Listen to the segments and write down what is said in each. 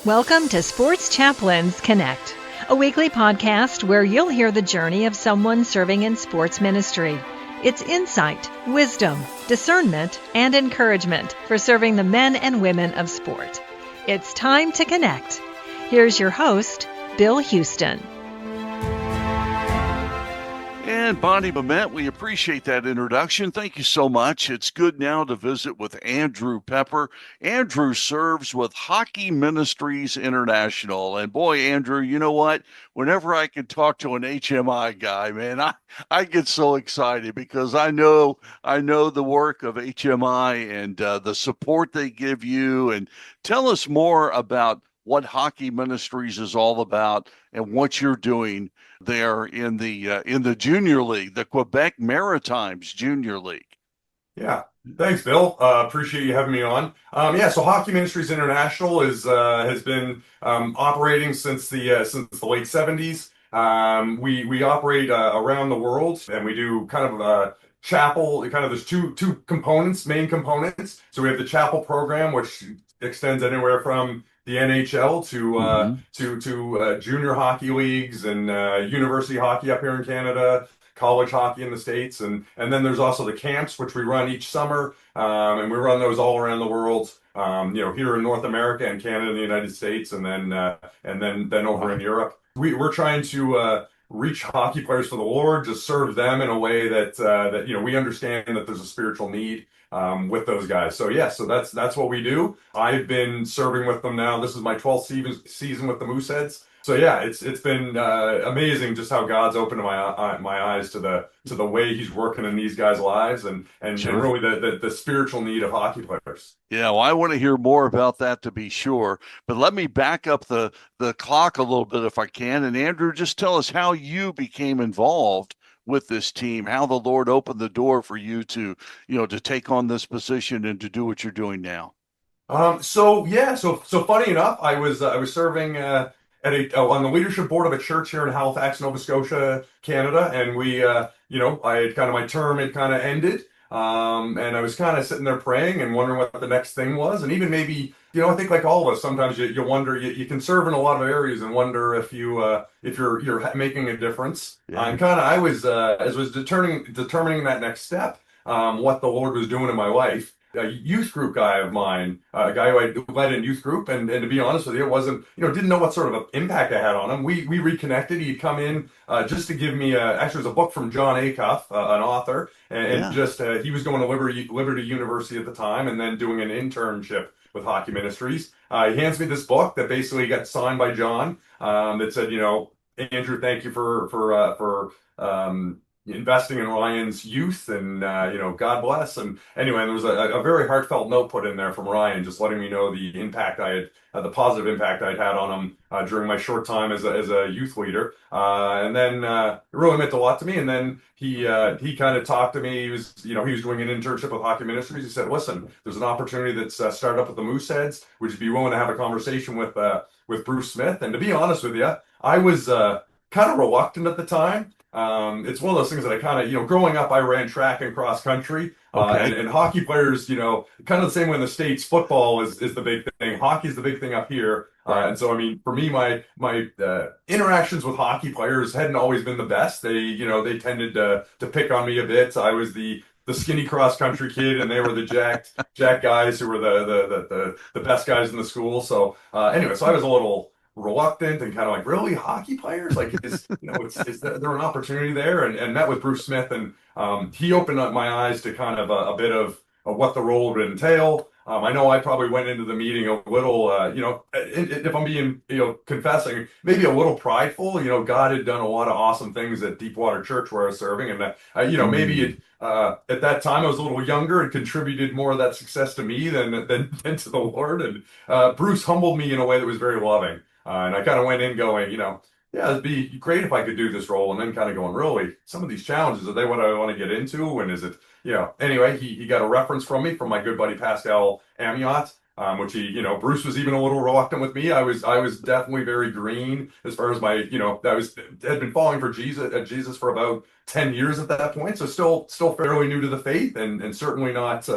Welcome to Sports Chaplains Connect, a weekly podcast where you'll hear the journey of someone serving in sports ministry. It's insight, wisdom, discernment, and encouragement for serving the men and women of sport. It's time to connect. Here's your host, Bill Houston. And Bonnie Mamet, we appreciate that introduction. Thank you so much. It's good now to visit with Andrew Pepper. Andrew serves with Hockey Ministries International. And boy, Andrew, you know what? Whenever I can talk to an HMI guy, man, I get so excited because I know the work of HMI and the support they give you. And tell us more about what Hockey Ministries is all about and what you're doing there in the junior league, the Quebec Maritimes Junior League. Yeah, thanks, Bill. Appreciate you having me on. So Hockey Ministries International has been operating since the late '70s. We operate around the world, and we do kind of a chapel. Kind of there's two main components. So we have the chapel program, which extends anywhere from the NHL to junior hockey leagues and university hockey up here in Canada, college hockey in the States, and then there's also the camps, which we run each summer, and we run those all around the world. Here in North America and Canada and the United States, and then over in Europe. We're trying to reach hockey players for the Lord, to serve them in a way that we understand that there's a spiritual need with those guys. So that's what we do. I've been serving with them now. This is my 12th season with the Mooseheads. So it's been amazing just how God's opened my eyes to the way He's working in these guys' lives and Sure. really the spiritual need of hockey players. Yeah, well, I want to hear more about that, to be sure. But let me back up the clock a little bit if I can. And Andrew, just tell us how you became involved with this team, how the Lord opened the door for you to take on this position and to do what you're doing now. So funny enough, I was serving on the leadership board of a church here in Halifax, Nova Scotia, Canada, and I had kind of my term had kind of ended, and I was kind of sitting there praying and wondering what the next thing was, and even maybe I think like all of us, sometimes you wonder, you can serve in a lot of areas and wonder if you're making a difference. Yeah. And kind of I was as was determining that next step, what the Lord was doing in my life. A youth group guy of mine, a guy who I led in youth group, and to be honest with you, wasn't, didn't know what sort of impact I had on him. We reconnected. He'd come in just to give me actually it was a book from John Acuff, an author, and he was going to Liberty University at the time, and then doing an internship with Hockey Ministries. He hands me this book that basically got signed by John, that said, Andrew, thank you for investing in Ryan's youth, and God bless. And anyway, there was a very heartfelt note put in there from Ryan, just letting me know the impact the positive impact I'd had on him during my short time as a youth leader. And then it really meant a lot to me. And then he kind of talked to me. He was doing an internship with Hockey Ministries. He said, "Listen, there's an opportunity that's started up with the Mooseheads. Would you be willing to have a conversation with Bruce Smith?" And to be honest with you, I was kind of reluctant at the time. It's one of those things that I kind of, growing up, I ran track and cross country, and hockey players, kind of the same way in the States, football is the big thing. Hockey is the big thing up here. And so, I mean, for me, my interactions with hockey players hadn't always been the best. They tended to pick on me a bit. I was the skinny cross country kid, and they were the jack guys who were the best guys in the school. So anyway, so I was a little reluctant and kind of like, really, hockey players? Like, is there an opportunity there? And met with Bruce Smith, and he opened up my eyes to kind of a bit of what the role would entail. I know I probably went into the meeting a little, if I'm being, confessing, maybe a little prideful. God had done a lot of awesome things at Deepwater Church where I was serving, and maybe at that time I was a little younger and contributed more of that success to me than to the Lord. And Bruce humbled me in a way that was very loving. And I kind of went in going, it'd be great if I could do this role. And then kind of going, really, some of these challenges, are they what I want to get into? And is it, anyway, he got a reference from me from my good buddy Pascal Amiot, which Bruce was even a little reluctant with me. I was definitely very green as far as my, had been following for Jesus for about 10 years at that point. So still fairly new to the faith and certainly not,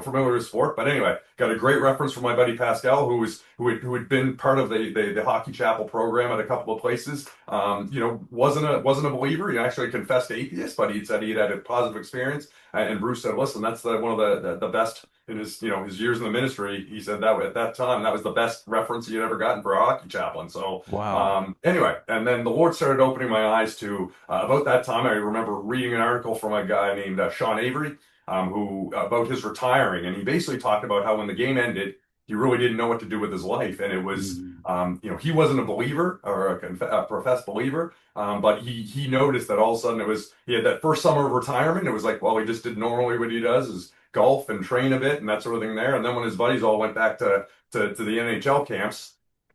familiar with sport. But anyway, got a great reference from my buddy Pascal, who had been part of the Hockey Chapel program at a couple of places. Wasn't a believer. He actually confessed atheist, but he said he had a positive experience. And Bruce said, "Listen, that's one of the best in his years in the ministry." He said that at that time that was the best reference he had ever gotten for a hockey chaplain. So Wow. anyway, and then the Lord started opening my eyes to about that time. I remember reading an article from a guy named Sean Avery, who about his retiring, and he basically talked about how when the game ended, he really didn't know what to do with his life, and it was. Mhm. He wasn't a believer or a professed believer, but he noticed that all of a sudden he had that first summer of retirement. It was like, well, he just did normally what he does is golf and train a bit and that sort of thing there. And then when his buddies all went back to the NHL camps,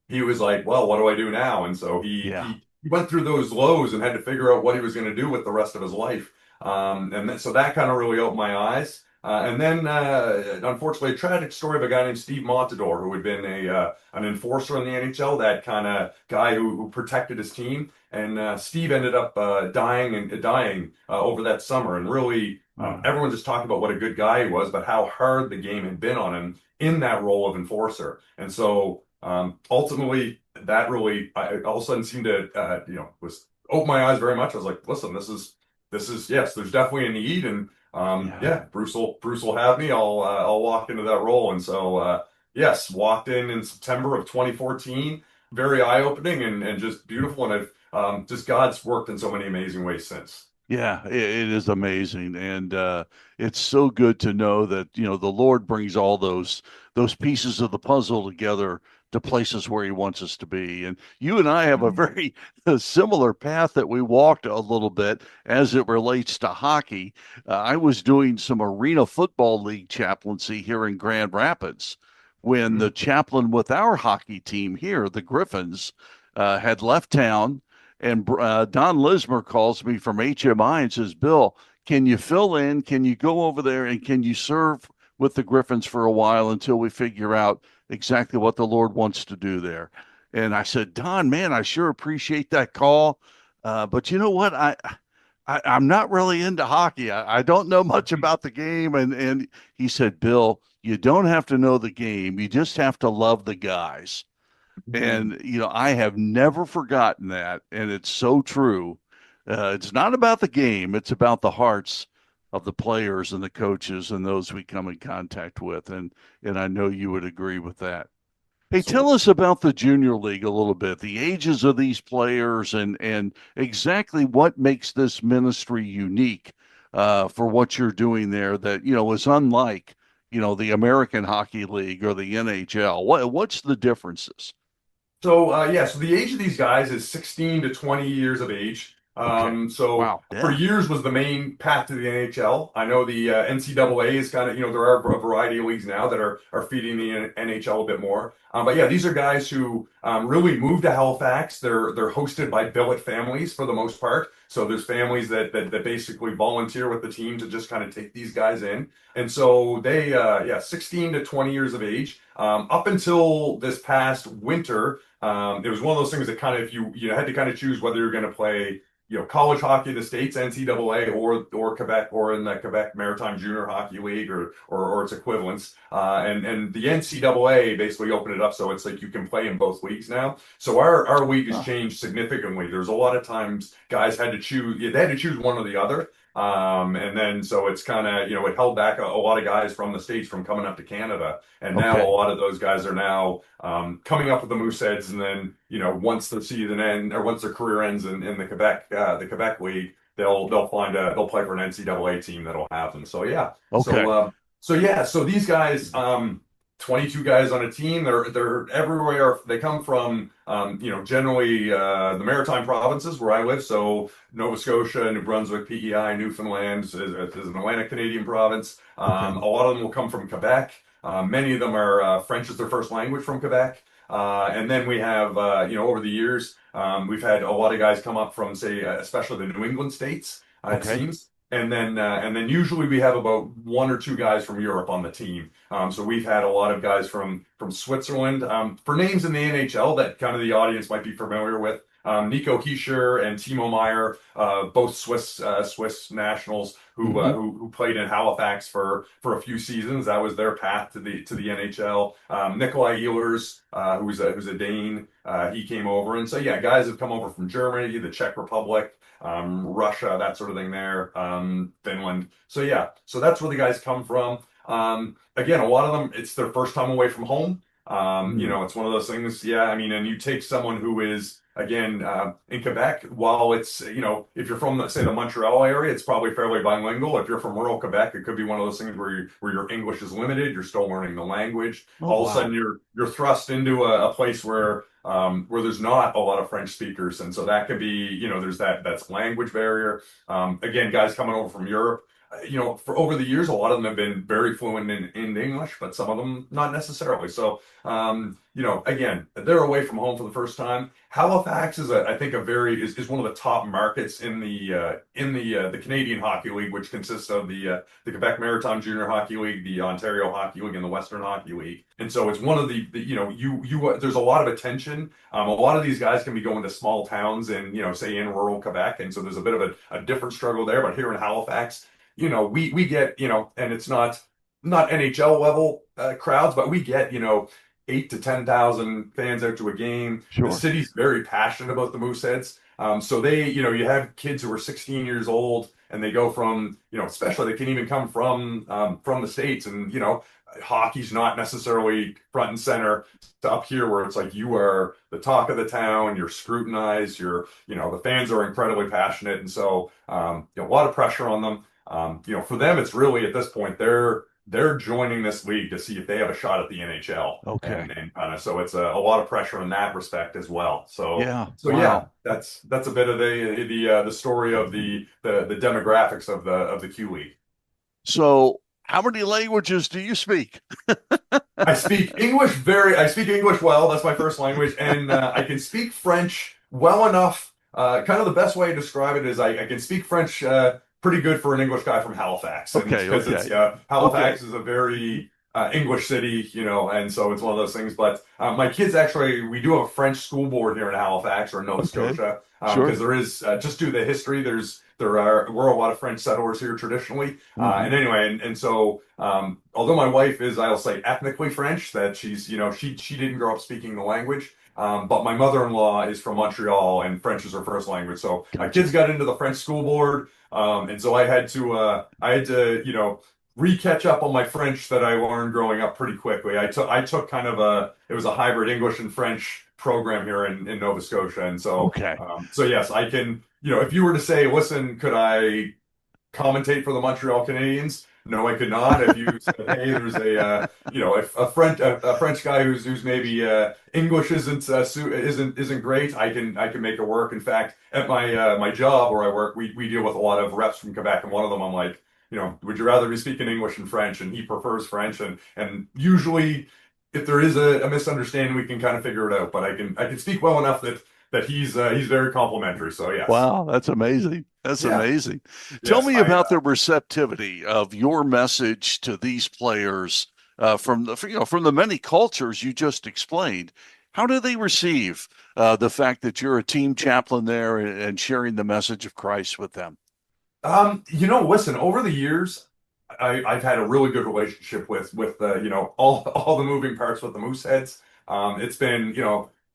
he was like, well, what do I do now? And so Yeah. he went through those lows and had to figure out what he was going to do with the rest of his life. So that kind of really opened my eyes. And then, unfortunately, a tragic story of a guy named Steve Montador, who had been an enforcer in the NHL, that kind of guy who protected his team. And Steve ended up dying over that summer. And really, Mm. everyone just talked about what a good guy he was, but how hard the game had been on him in that role of enforcer. And so ultimately, that really all of a sudden seemed to was open my eyes very much. I was like, listen, this is yes, there's definitely a need, and Yeah. yeah, Bruce will have me. I'll walk into that role, and so yes, walked in September of 2014. Very eye opening and just beautiful, and I've just God's worked in so many amazing ways since. Yeah, it is amazing, and it's so good to know that the Lord brings all those pieces of the puzzle together to places where He wants us to be. And you and I have a very similar path that we walked a little bit as it relates to hockey. I was doing some arena football league chaplaincy here in Grand Rapids when the Mhm. chaplain with our hockey team here, the Griffins, had left town and Don Lismer calls me from HMI and says, Bill, can you fill in? Can you go over there and can you serve with the Griffins for a while until we figure out exactly what the Lord wants to do there? And I said, Don, man, I sure appreciate that call. But you know what? I'm not really into hockey. I don't know much about the game. And he said, Bill, you don't have to know the game. You just have to love the guys. And, I have never forgotten that. And it's so true. It's not about the game, it's about the hearts of the players and the coaches and those we come in contact with. And I know you would agree with that. Hey, tell Absolutely. us about the junior league a little bit, the ages of these players and exactly what makes this ministry unique for what you're doing there that, is unlike, the American Hockey League or the NHL. What's the differences? So so the age of these guys is 16 to 20 years of age. Okay. So Wow. for Yeah. years was the main path to the NHL. I know the NCAA is kind of, there are a variety of leagues now that are feeding the NHL a bit more. But yeah, these are guys who really moved to Halifax. They're hosted by billet families for the most part. So there's families that basically volunteer with the team to just kind of take these guys in. And so they 16 to 20 years of age. Up until this past winter, it was one of those things that kind of if you had to kind of choose whether you're going to play college hockey in the States, NCAA, or Quebec, or in the Quebec Maritime Junior Hockey League, or its equivalents. And the NCAA basically opened it up so it's like you can play in both leagues now. So our league has Huh. changed significantly. There's a lot of times guys had to choose, they had to choose one or the other. And then so it's kind of, it held back a lot of guys from the States from coming up to Canada. And now a Okay. lot of those guys are now coming up with the Mooseheads, and then once the season ends or once their career ends in the Quebec League, they'll play for an NCAA team that'll have them. So yeah, Okay. so these guys, 22 guys on a team, they're everywhere. They come from generally the Maritime provinces where I live, so Nova Scotia, New Brunswick, PEI, Newfoundland is an Atlantic Canadian province. Okay. A lot of them will come from Quebec. Many of them are French as their first language from Quebec. And then we have, over the years, we've had a lot of guys come up from, say, especially the New England states, it Okay. seems. and then usually we have about one or two guys from Europe on the team. So we've had a lot of guys from Switzerland. For names in the NHL that kind of the audience might be familiar with, Nico Hischier and Timo Meyer, both Swiss nationals who played in Halifax for a few seasons. That was their path to the NHL. Nikolai Ehlers, who's a Dane, he came over, and so yeah, guys have come over from Germany, the Czech Republic, Russia, that sort of thing there, Finland. So yeah, so that's where the guys come from. Again, a lot of them, it's their first time away from home. It's one of those things. Yeah, I mean, and you take someone who is, again, in Quebec, while it's, if you're from, say, the Montreal area, it's probably fairly bilingual. If you're from rural Quebec, it could be one of those things where your English is limited. You're still learning the language. Oh, All wow. of a sudden, you're thrust into a place where there's not a lot of French speakers, and so that could be, there's that's language barrier. Again, guys coming over from Europe, for over the years, a lot of them have been very fluent in English, but some of them not necessarily. So, again, they're away from home for the first time. Halifax is, I think, is one of the top markets in the Canadian Hockey League, which consists of the Quebec Maritime Junior Hockey League, the Ontario Hockey League, and the Western Hockey League. And so it's one of there's a lot of attention. A lot of these guys can be going to small towns in, say in rural Quebec, and so there's a bit of a different struggle there. But here in Halifax, we get, and it's not NHL level crowds, but we get, 8 to 10,000 fans out to a game. Sure. The city's very passionate about the Mooseheads. So they, you have kids who are 16 years old and they go from, especially they can even come from the States, and, hockey's not necessarily front and center to up here where it's like you are the talk of the town, you're scrutinized, the fans are incredibly passionate. And so, a lot of pressure on them. For them, it's really at this point, they're joining this league to see if they have a shot at the NHL. Okay. And kind of, so it's a lot of pressure in that respect as well. So, Yeah. so Wow. yeah, that's a bit of the story of the demographics of the Q League. So, how many languages do you speak? I speak English well. That's my first language, and I can speak French well enough. Kind of the best way to describe it is I can speak French pretty good for an English guy from Halifax. Because it's Halifax is a very English city, and so it's one of those things. But my kids actually, we do have a French school board here in Halifax or Nova Scotia, because there is just due to the history, we're a lot of French settlers here traditionally. And anyway, and so although my wife is, I'll say, ethnically French, that she's, she didn't grow up speaking the language. But my mother-in-law is from Montreal, and French is her first language. So my kids got into the French school board, and so I had to re-catch up on my French that I learned growing up pretty quickly. I took kind of it was a hybrid English and French program here in Nova Scotia, and so so yes, I can. If you were to say, listen, could I commentate for the Montreal Canadiens? No, I could not. If you said, hey, there's a French guy who's maybe English isn't great, I can make it work. In fact, at my job where I work, we deal with a lot of reps from Quebec, and one of them I'm like, would you rather be speaking English and French? And he prefers French, and usually if there is a misunderstanding, we can kind of figure it out. But I can speak well enough that he's very complimentary. So yes. Wow, that's amazing. That's amazing. Tell me about the receptivity of your message to these players from the many cultures you just explained. How do they receive the fact that you're a team chaplain there and sharing the message of Christ with them? Listen, over the years, I've had a really good relationship with all the moving parts with the Mooseheads. It's been,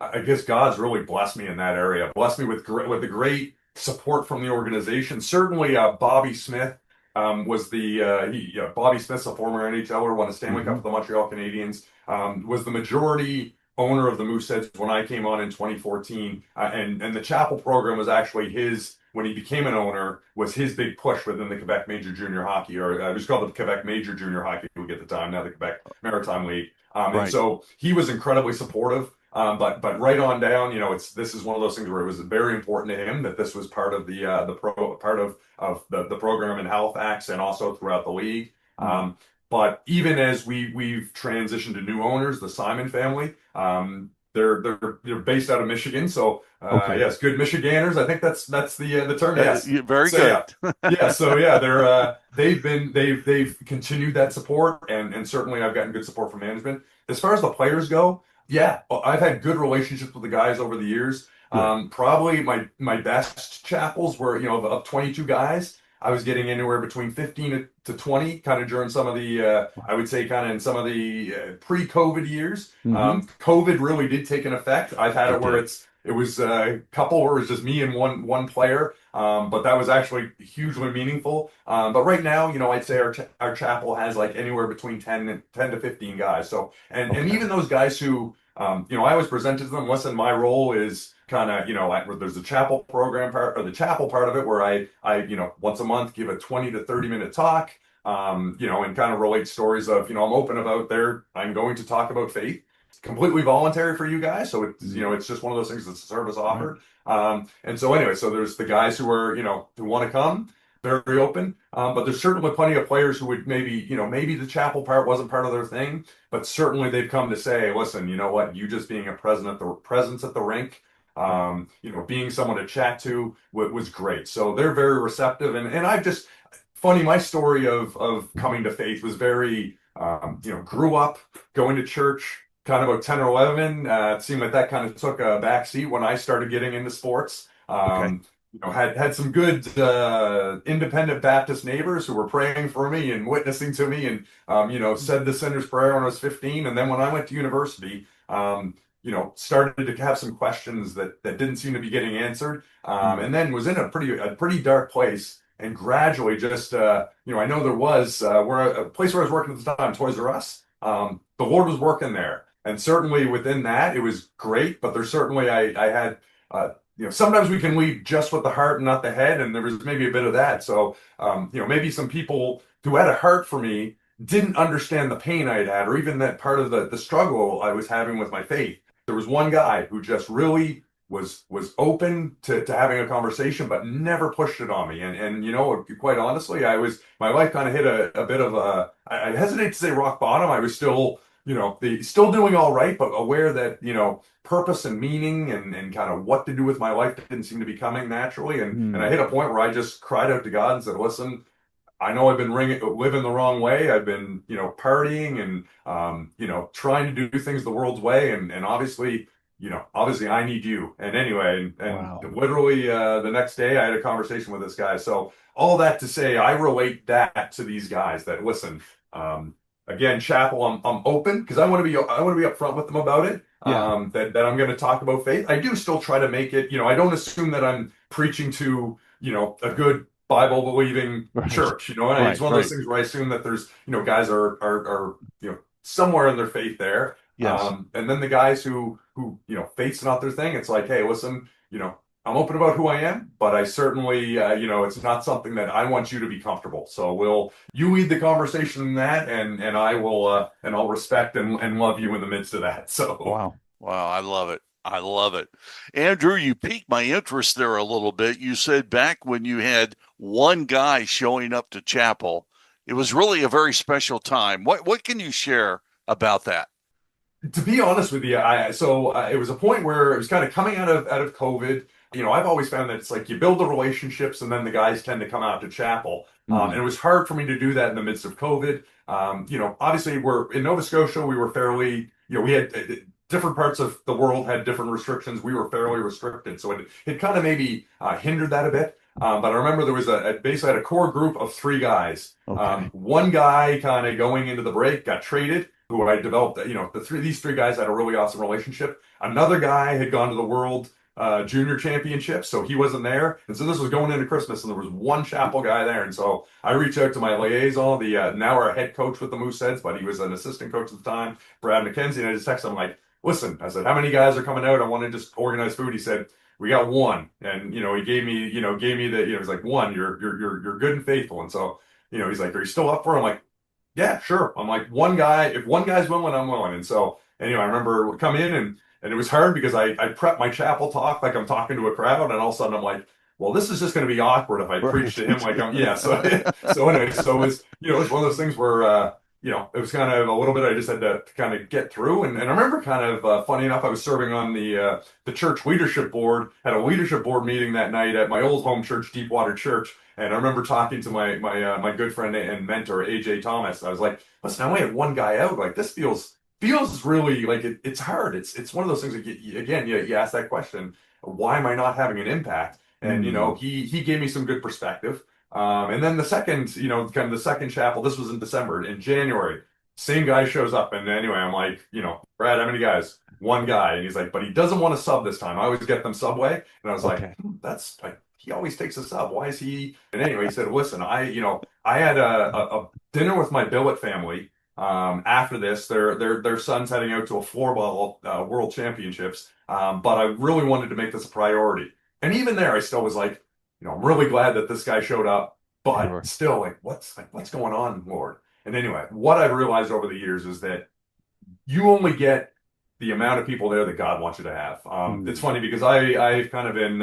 I guess God's really blessed me in that area. Blessed me with the great support from the organization. Certainly, Bobby Smith was Bobby Smith's a former NHLer, won a Stanley Cup for the Montreal Canadiens. Was the majority owner of the Mooseheads when I came on in 2014, and the Chapel program was actually his. When he became an owner, was his big push within the Quebec Major Junior Hockey, or it was called the Quebec Major Junior Hockey League at the time, now the Quebec Maritime League. And so he was incredibly supportive. But right on down, this is one of those things where it was very important to him that this was part of the program in Halifax and also throughout the league. But even as we've transitioned to new owners, the Simon family, they're based out of Michigan, so Okay. yes, good Michiganders. I think that's the term. Yes. Very So good. yeah, they've continued that support, and certainly I've gotten good support from management. As far as the players go, yeah, I've had good relationships with the guys over the years. Good. Probably my best chapels were, of 22 guys, I was getting anywhere between 15 to 20, kind of during some of the, I would say, kind of in some of the pre-COVID years. Mm-hmm. COVID really did take an effect. I've had It it where did. it was a couple where it was just me and one player, but that was actually hugely meaningful. But right now, I'd say our chapel has like anywhere between 10 to 15 guys. So, and Okay. even those guys who, I always presented to them, listen, my role is kind of, there's the chapel program part or the chapel part of it where I once a month give a 20 to 30-minute talk, and kind of relate stories of, I'm open about I'm going to talk about faith. It's completely voluntary for you guys. So it's just one of those things that's a service Right. offered. And so anyway, so there's the guys who are, who want to come, very open. But there's certainly plenty of players who would maybe the chapel part wasn't part of their thing, but certainly they've come to say, listen, you know what, you just being a presence at the rink, being someone to chat to was great. So they're very receptive, and I've just funny, my story of coming to faith was very, grew up going to church kind of about 10 or 11. It seemed like that kind of took a backseat when I started getting into sports. Okay. Had some good independent Baptist neighbors who were praying for me and witnessing to me, and said the sinner's prayer when I was 15. And then when I went to university, started to have some questions that didn't seem to be getting answered, Mm. and then was in a pretty dark place. And gradually, just I know there was where a place where I was working at the time, Toys R Us. The Lord was working there, and certainly within that, it was great. But there's certainly I had sometimes we can lead just with the heart and not the head, and there was maybe a bit of that. So maybe some people who had a heart for me didn't understand the pain I had had, or even that part of the struggle I was having with my faith. There was one guy who just really was open to having a conversation, but never pushed it on me. And quite honestly, my life kind of hit a bit of I hesitate to say rock bottom. I was still, still doing all right, but aware that, purpose and meaning and kind of what to do with my life didn't seem to be coming naturally. And I Mm. hit a point where I just cried out to God and said, listen, I know I've been living the wrong way. I've been, partying and, trying to do things the world's way. And obviously, obviously I need you. And anyway, and Wow. literally the next day I had a conversation with this guy. So all that to say, I relate that to these guys that listen, again, chapel, I'm open because I want to be upfront with them about it. Yeah. That I'm going to talk about faith. I do still try to make it, I don't assume that I'm preaching to, a good Bible believing Right. church. And it's Right. one of those Right. things where I assume that there's, guys are somewhere in their faith there. Yes. And then the guys who faith's not their thing. It's like, hey, listen, I'm open about who I am, but I certainly, it's not something that I want you to be comfortable. So you lead the conversation in that, and I will, and I'll respect and love you in the midst of that. So. Wow. Wow. I love it. I love it. Andrew, you piqued my interest there a little bit. You said back when you had one guy showing up to chapel, it was really a very special time. What can you share about that? To be honest with you, it was a point where it was kind of coming out of COVID. I've always found that it's like you build the relationships, and then the guys tend to come out to chapel. And Mm. it was hard for me to do that in the midst of COVID. Obviously, we're in Nova Scotia. We were fairly, we had different parts of the world had different restrictions. We were fairly restricted, so it kind of maybe hindered that a bit. But I remember there was basically had a core group of three guys. Okay. One guy kind of going into the break got traded, who I developed, these three guys had a really awesome relationship. Another guy had gone to the World Junior Championship, so he wasn't there. And so this was going into Christmas, and there was one chapel guy there. And so I reached out to my liaison, the now our head coach with the Mooseheads, but he was an assistant coach at the time, Brad McKenzie, and I just texted him like, listen, I said, how many guys are coming out? I want to just organize food. He said, we got one. And, he gave me the, he's like, one, you're good and faithful. And so, he's like, are you still up for it? I'm like, yeah, sure. I'm like, if one guy's willing, I'm willing. And so anyway, I remember we come in and it was hard because I prepped my chapel talk like I'm talking to a crowd, and all of a sudden I'm like, well, this is just going to be awkward if I preach Right. to him like I'm, yeah. So so anyway, so it was, it was one of those things where it was kind of a little bit I just had to kind of get through. And I remember kind of funny enough, I was serving on the church leadership board, had a leadership board meeting that night at my old home church, Deepwater Church. And I remember talking to my good friend and mentor, AJ Thomas. I was like, listen, I only had one guy out. Like, this feels really like it's hard. It's one of those things that again, you ask that question, why am I not having an impact? And he gave me some good perspective. And then the second, kind of the second chapel, this was in December. In January, same guy shows up. And anyway, I'm like, Brad, how many guys? One guy. And he's like, but he doesn't want a sub this time. I always get them Subway. And I was like, Okay. that's like, he always takes a sub. Why is he? And anyway, he said, listen, I had a dinner with my billet family. After this, their son's heading out to a floorball world championships. But I really wanted to make this a priority. And even there, I still was like, I'm really glad that this guy showed up, but Sure. still, what's going on, Lord? And anyway, what I've realized over the years is that you only get the amount of people there that God wants you to have. It's funny because I've kind of been,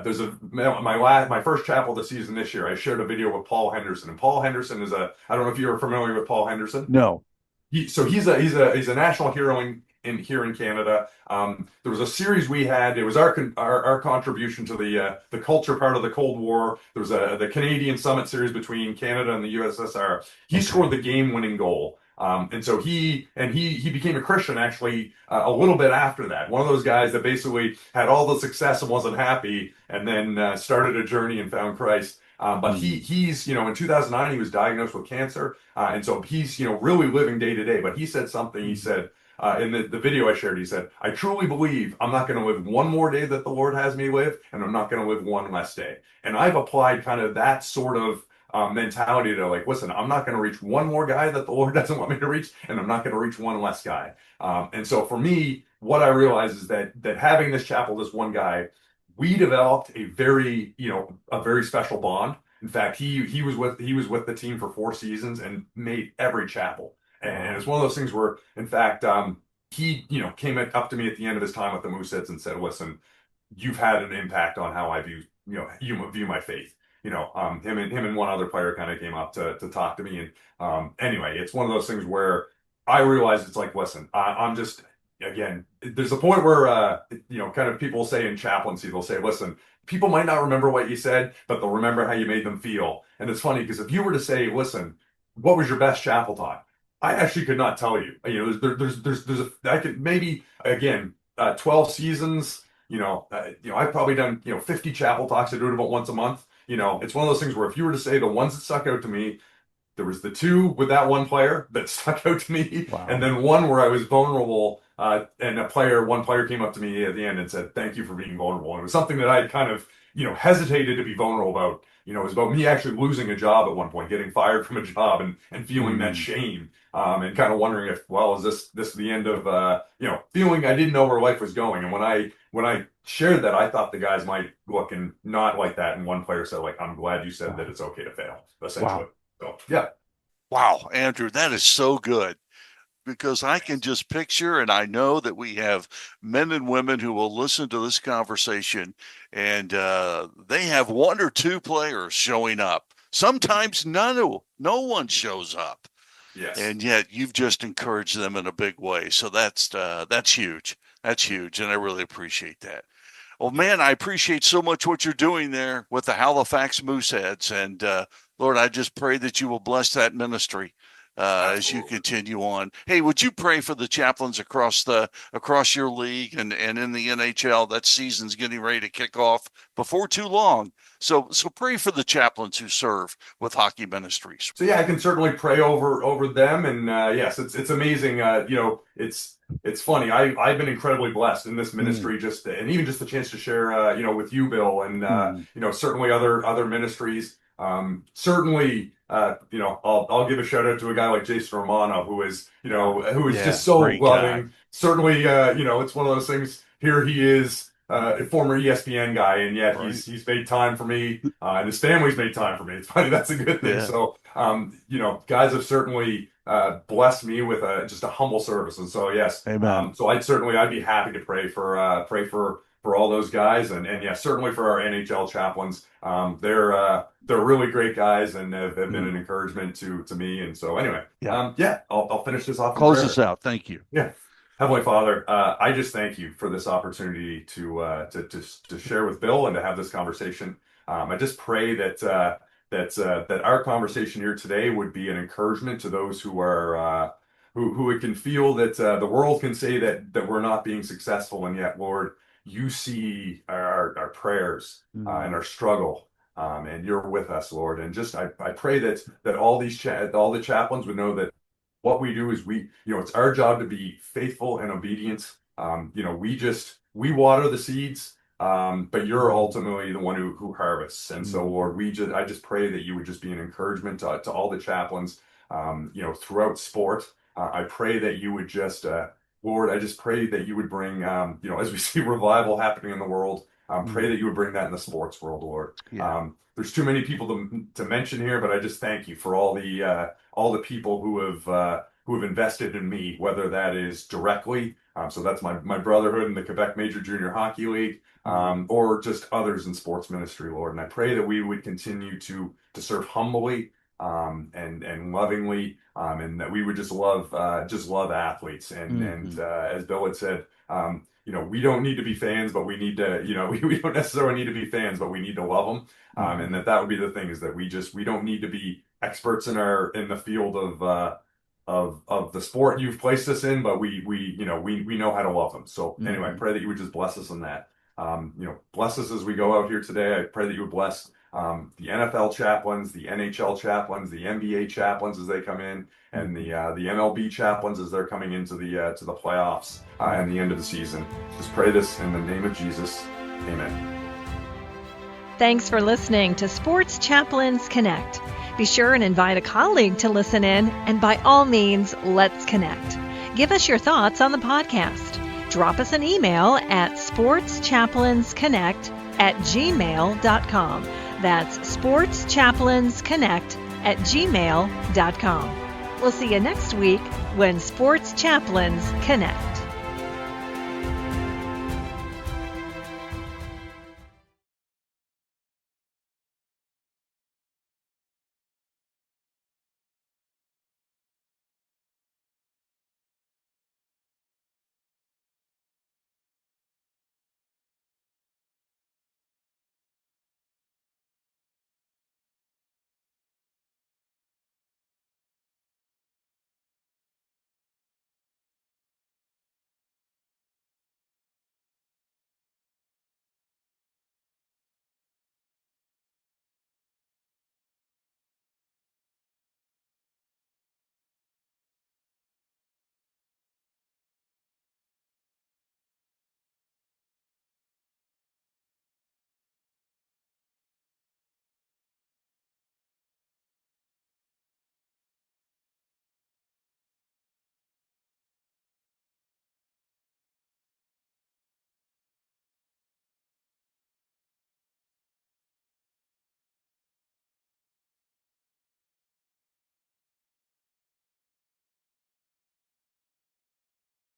there's my first chapel this season this year. I shared a video with Paul Henderson, and Paul Henderson is I don't know if you're familiar with Paul Henderson. No. He's a national hero here in Canada. There was a series we had. It was our contribution to the culture part of the Cold War. There was the Canadian Summit series between Canada and the USSR. He scored the game-winning goal. And so he became a Christian actually a little bit after that. One of those guys that basically had all the success and wasn't happy, and then started a journey and found Christ. But he's in 2009 he was diagnosed with cancer, and so he's really living day to day. But he said something. He said in the video I shared, he said, "I truly believe I'm not going to live one more day that the Lord has me live, and I'm not going to live one less day." And I've applied kind of that sort of mentality to like, listen, I'm not going to reach one more guy that the Lord doesn't want me to reach, and I'm not going to reach one less guy. And so for me, what I realize is that having this chapel, this one guy, we developed a very special bond. In fact, he was with the team for 4 seasons and made every chapel. And it's one of those things where, in fact, he came up to me at the end of his time with the Mooseheads and said, "Listen, you've had an impact on how I view you view my faith." Him and one other player kind of came up to talk to me. And anyway, it's one of those things where I realized it's like, listen, I'm just, again, there's a point where, kind of people say in chaplaincy, they'll say, listen, people might not remember what you said, but they'll remember how you made them feel. And it's funny because if you were to say, listen, what was your best chapel talk? I actually could not tell you. I could maybe, again, 12 seasons, I've probably done, 50 chapel talks. I do it about once a month. It's one of those things where if you were to say the ones that stuck out to me, there was the 2 with that one player that stuck out to me, and then one where I was vulnerable, and one player came up to me at the end and said, "Thank you for being vulnerable." And it was something that I kind of, hesitated to be vulnerable about. It was about me actually losing a job at one point, getting fired from a job and feeling that shame, and kind of wondering if, well, is this the end of, feeling I didn't know where life was going. And when I shared that, I thought the guys might look and not like that. And one player said, like, "I'm glad you said that it's okay to fail," essentially. So, yeah. Wow, Andrew, that is so good, because I can just picture, and I know that we have men and women who will listen to this conversation, and they have 1 or 2 players showing up. Sometimes no one shows up. Yes. And yet you've just encouraged them in a big way. So that's huge. That's huge, and I really appreciate that. Well, man, I appreciate so much what you're doing there with the Halifax Mooseheads, and Lord, I just pray that you will bless that ministry as you continue on. Hey, would you pray for the chaplains across your league and in the NHL? That season's getting ready to kick off before too long. So pray for the chaplains who serve with Hockey Ministries. So yeah, I can certainly pray over them, and yes, it's amazing. It's funny. I've been incredibly blessed in this ministry, and even just the chance to share, with you, Bill, and certainly other ministries. Certainly, I'll give a shout out to a guy like Jason Romano, who is just so loving. Guy. Certainly, it's one of those things. Here he is, a former ESPN guy, and yet he's made time for me, and his family's made time for me. It's funny. That's a good thing. Yeah. So, guys have certainly blessed me with just a humble service, and so yes. Amen. So I'd be happy to pray for for all those guys, and yeah, certainly for our NHL chaplains. They're really great guys and have been an encouragement to me. And so anyway, I'll finish this off in Close prayer. us out. Thank you. Yeah. Heavenly Father, I just thank you for this opportunity to share with Bill and to have this conversation. I just pray that our conversation here today would be an encouragement to those who are who it can feel that the world can say that we're not being successful, and yet, Lord, you see our prayers and our struggle. And you're with us, Lord. And just I pray that all the chaplains would know that what we do is it's our job to be faithful and obedient. We water the seeds, but you're ultimately the one who harvests. And so, Lord, I just pray that you would just be an encouragement to all the chaplains, throughout sport. I pray that you would just, Lord, I just pray that you would bring, as we see revival happening in the world, pray that you would bring that in the sports world, Lord. Yeah. There's too many people to mention here, but I just thank you for all the people who have invested in me, whether that is directly, so that's my brotherhood in the Quebec Major Junior Hockey League, or just others in sports ministry, Lord. And I pray that we would continue to serve humbly and lovingly, and that we would just love athletes. And as Bill had said, we don't need to be fans, but we need to, we don't necessarily need to be fans, but we need to love them. And that would be the thing, is that we don't need to be experts in the field of the sport you've placed us in, but we know how to love them. So anyway, I pray that you would just bless us in that. Bless us as we go out here today. I pray that you would bless the NFL chaplains, the NHL chaplains, the NBA chaplains as they come in, and the MLB chaplains as they're coming into the playoffs and the end of the season. Just pray this in the name of Jesus. Amen. Thanks for listening to Sports Chaplains Connect. Be sure and invite a colleague to listen in, and by all means, let's connect. Give us your thoughts on the podcast. Drop us an email at sportschaplainsconnect@gmail.com. That's sportschaplainsconnect@gmail.com. We'll see you next week when Sports Chaplains Connect.